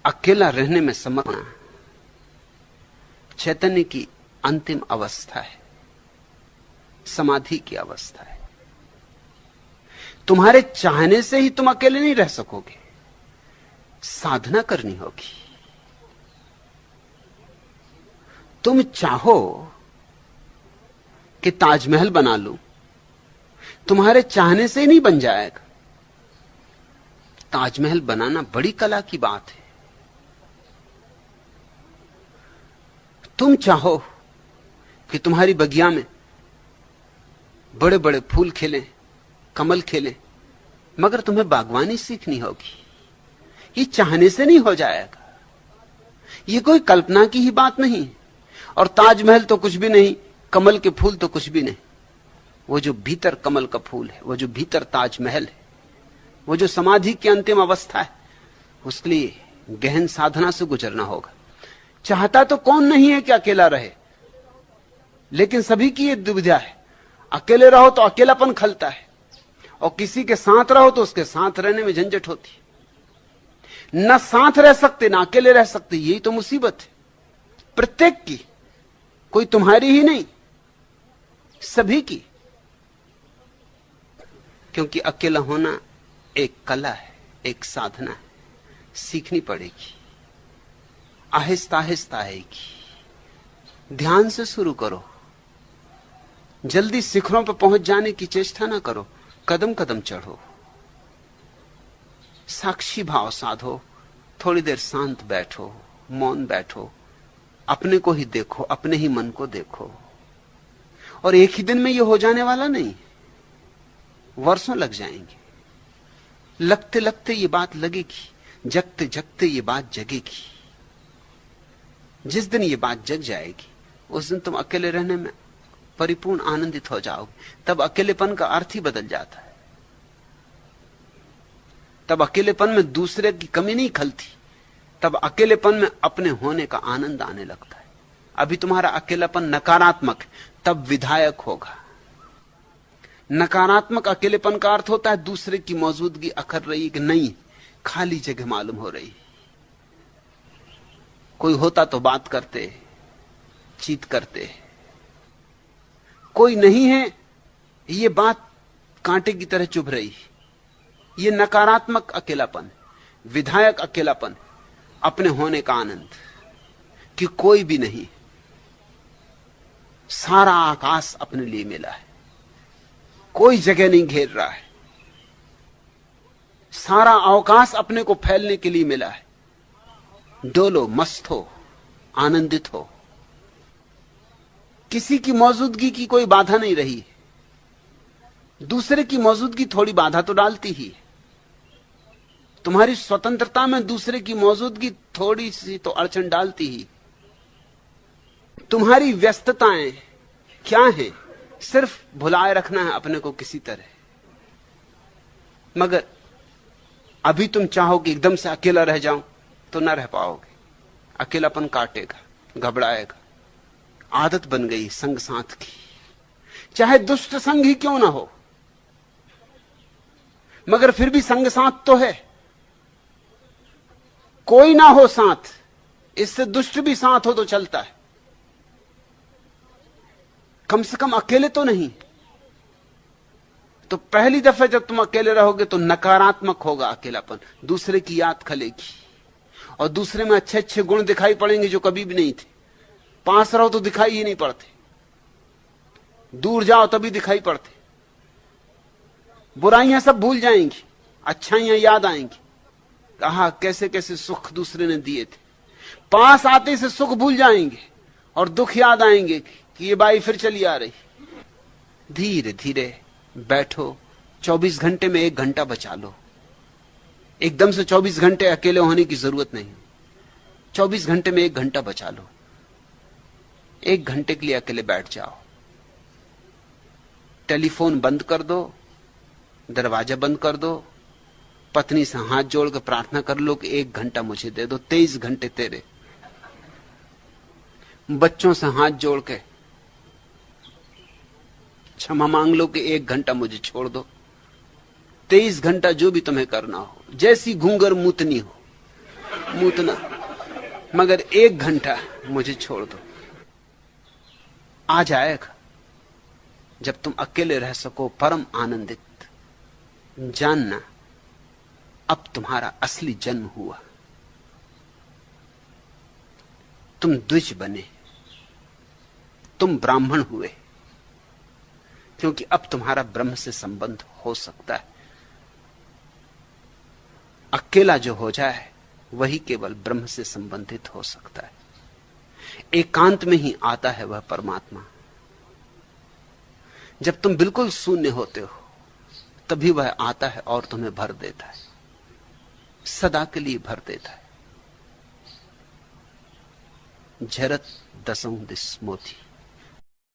अकेला रहने में समर्पण चैतन्य की अंतिम अवस्था है, समाधि की अवस्था है। तुम्हारे चाहने से ही तुम अकेले नहीं रह सकोगे, साधना करनी होगी। तुम चाहो कि ताजमहल बना लूं, तुम्हारे चाहने से ही नहीं बन जाएगा। ताजमहल बनाना बड़ी कला की बात है। तुम चाहो कि तुम्हारी बगिया में बड़े बड़े फूल खिलें, कमल खिलें, मगर तुम्हें बागवानी सीखनी होगी। ये चाहने से नहीं हो जाएगा, ये कोई कल्पना की ही बात नहीं। और ताजमहल तो कुछ भी नहीं, कमल के फूल तो कुछ भी नहीं। वो जो भीतर कमल का फूल है, वो जो भीतर ताजमहल है, वो जो समाधि की अंतिम अवस्था है, उसके लिए गहन साधना से गुजरना होगा। चाहता तो कौन नहीं है कि अकेला रहे, लेकिन सभी की ये दुविधा है। अकेले रहो तो अकेलापन खलता है, और किसी के साथ रहो तो उसके साथ रहने में झंझट होती है। न साथ रह सकते ना अकेले रह सकते, यही तो मुसीबत है प्रत्येक की। कोई तुम्हारी ही नहीं, सभी की। क्योंकि अकेला होना एक कला है, एक साधना है, सीखनी पड़ेगी, आहिस्ता आहिस्ता आएगी। ध्यान से शुरू करो, जल्दी शिखरों पर पहुंच जाने की चेष्टा ना करो, कदम कदम चढ़ो, साक्षी भाव साधो, थोड़ी देर शांत बैठो, मौन बैठो, अपने को ही देखो, अपने ही मन को देखो। और एक ही दिन में यह हो जाने वाला नहीं, वर्षों लग जाएंगे। लगते लगते ये बात लगेगी, जगते जगते ये बात जगेगी। जिस दिन ये बात जग जाएगी, उस दिन तुम अकेले रहने में परिपूर्ण आनंदित हो जाओगे। तब अकेलेपन का अर्थ ही बदल जाता है। तब अकेलेपन में दूसरे की कमी नहीं खलती, तब अकेलेपन में अपने होने का आनंद आने लगता है। अभी तुम्हारा अकेलापन नकारात्मक, तब विधायक होगा। नकारात्मक अकेलेपन का अर्थ होता है दूसरे की मौजूदगी अखर रही कि नहीं, खाली जगह मालूम हो रही। कोई होता तो बात करते, चीत करते, कोई नहीं है, ये बात कांटे की तरह चुभ रही। ये नकारात्मक अकेलापन। विधायक अकेलापन, अपने होने का आनंद कि कोई भी नहीं, सारा आकाश अपने लिए मिला है, कोई जगह नहीं घेर रहा है, सारा अवकाश अपने को फैलने के लिए मिला है। डोलो, मस्त हो, आनंदित हो। किसी की मौजूदगी की कोई बाधा नहीं रही। दूसरे की मौजूदगी थोड़ी बाधा तो डालती ही है। तुम्हारी स्वतंत्रता में दूसरे की मौजूदगी थोड़ी सी तो अड़चन डालती ही। तुम्हारी व्यस्तताएं क्या हैं? सिर्फ भुलाए रखना है अपने को किसी तरह। मगर अभी तुम चाहो कि एकदम से अकेला रह जाऊं तो ना रह पाओगे। अकेलापन काटेगा, घबराएगा। आदत बन गई संग साथ की, चाहे दुष्ट संग ही क्यों ना हो, मगर फिर भी संग साथ तो है। कोई ना हो साथ, इससे दुष्ट भी साथ हो तो चलता है। कम से कम अकेले तो नहीं। तो पहली दफे जब तुम अकेले रहोगे तो नकारात्मक होगा अकेलापन, दूसरे की याद खलेगी और दूसरे में अच्छे अच्छे गुण दिखाई पड़ेंगे जो कभी भी नहीं थे। पास रहो तो दिखाई ही नहीं पड़ते, दूर जाओ तभी दिखाई पड़ते। बुराइयां सब भूल जाएंगी, अच्छाइयां याद आएंगी। कहा कैसे कैसे सुख दूसरे ने दिए थे। पास आते से सुख भूल जाएंगे और दुख याद आएंगे कि ये बाई फिर चली आ रही। धीरे धीरे बैठो, 24 घंटे में 1 घंटा बचा लो। एकदम से 24 घंटे अकेले होने की जरूरत नहीं। 24 घंटे में 1 घंटा बचा लो। 1 घंटे के लिए अकेले बैठ जाओ। टेलीफोन बंद कर दो, दरवाजा बंद कर दो, पत्नी से हाथ जोड़ कर प्रार्थना कर लो कि 1 घंटा मुझे दे दो, 23 घंटे तेरे। बच्चों से हाथ जोड़ के क्षमा मांग लो कि 1 घंटा मुझे छोड़ दो। 23 घंटा जो भी तुम्हें करना हो, जैसी घूंगर मुतनी हो मूतना, मगर 1 घंटा मुझे छोड़ दो। आ जाएगा जब तुम अकेले रह सको परम आनंदित। जानना अब तुम्हारा असली जन्म हुआ। तुम द्विज बने, तुम ब्राह्मण हुए, क्योंकि अब तुम्हारा ब्रह्म से संबंध हो सकता है। अकेला जो हो जाए वही केवल ब्रह्म से संबंधित हो सकता है। एकांत में ही आता है वह परमात्मा। जब तुम बिल्कुल शून्य होते हो तभी वह आता है और तुम्हें भर देता है, सदा के लिए भर देता है। झरत दसों दिस मोती।